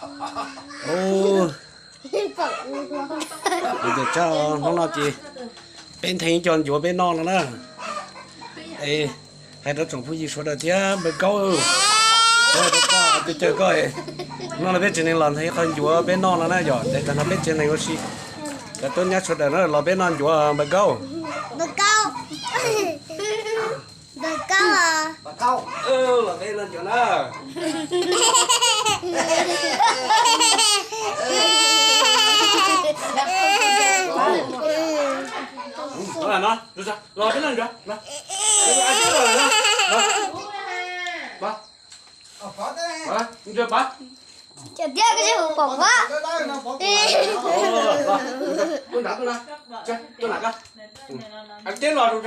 Ô bây giờ cho nó lo gì bên thấy chọn chỗ bên non nữa ê hay đó trồng phu gì số đó chứ bên câu rồi đó có tôi chơi coi nó là bên trên này làm thấy con chúa bên non nữa nè rồi để cho nó bên trên này có gì cái tôi nhắc số đó nó là bên non chúa bên câu Bật câu. Bật câu à? Bật câu. là bên lên chỗ đó đó là nó rồi sao rồi bên lên rồi nó ai biết rồi nó ba Có đấy. ba chưa ba Chả tiếc cái gì bỏ quá. tôi đã chơi tôi đã anh chết rồi rồi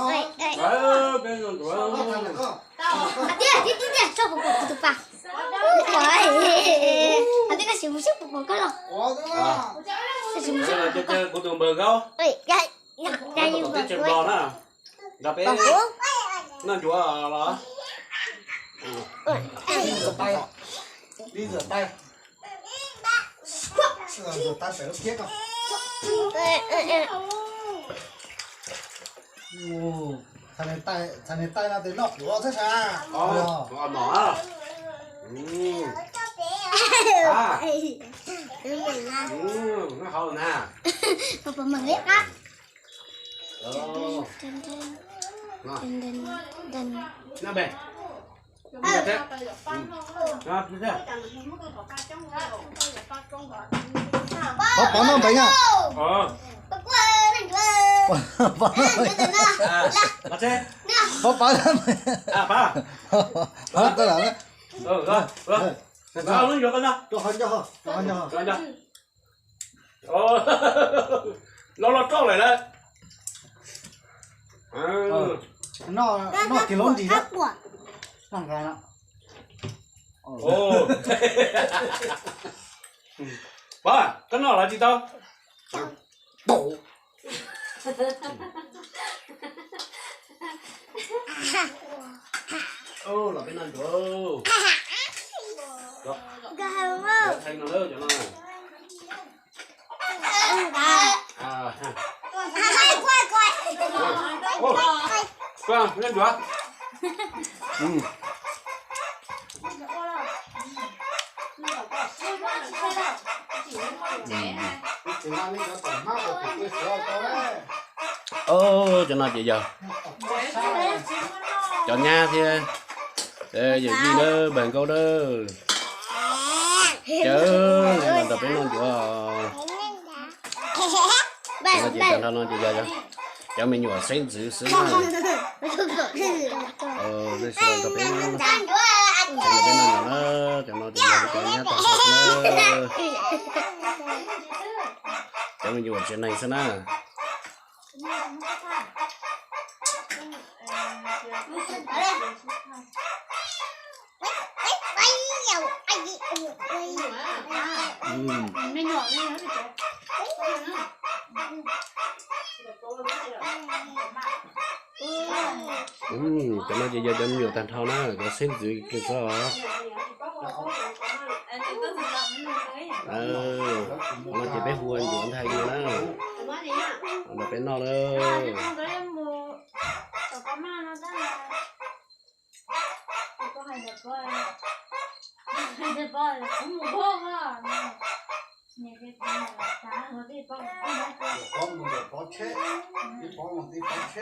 Đây, đây. bên rồi À tiếc, sao bỏ bỏ tụt vào. Ôi. À tiếc cái gì một chút bỏ cái rồi. chơi của tụi bờ gấu Ôi, đây. Đây như vậy. chơi bò nữa gặp bé nó chúa là Đi rửa tay. Đi rửa tay. Rửa tay phải thiết không? Thằng này tay là đến nọ của thế sao? ngon mỏ nó hậu nè Papa mừng hết á. nó bè nó thế Bón nó bánh à? Bác ơi, này ơi. Bón nó bánh. nó thế Bón nó bánh. ba Bón tôi là đấy. rồi nó vô con đó Cho hơn cho. nó trâu lại đấy Nó cái lón gì đó. Thằng cái đó. Ồ. Ba, cái nó là gì tao? Bổ. Ô, là bên này rồi. Đó. Gào Để thay nó lớn cho nó này. Ô, qua, lên được. Ô, cho nó chị giờ. Chọn nha thì giờ gì nữa, bền câu đó. Chứ, mình tập đến non của. Nó chỉ cần nó chỉ giờ cho mình nhỏ xinh dữ xíu này. Đây sẽ tập đến nó cho nó chỉ giờ cái nhá tập nó cho mình nhỏ trên này xem nào. Cho nó chỉ giờ cho nhiều thành thao nó có xinh dữ cái sao nó chỉ bé huân chuẩn thay như nó nó bé no nữa Con một cái có chết. Con một cái có chết.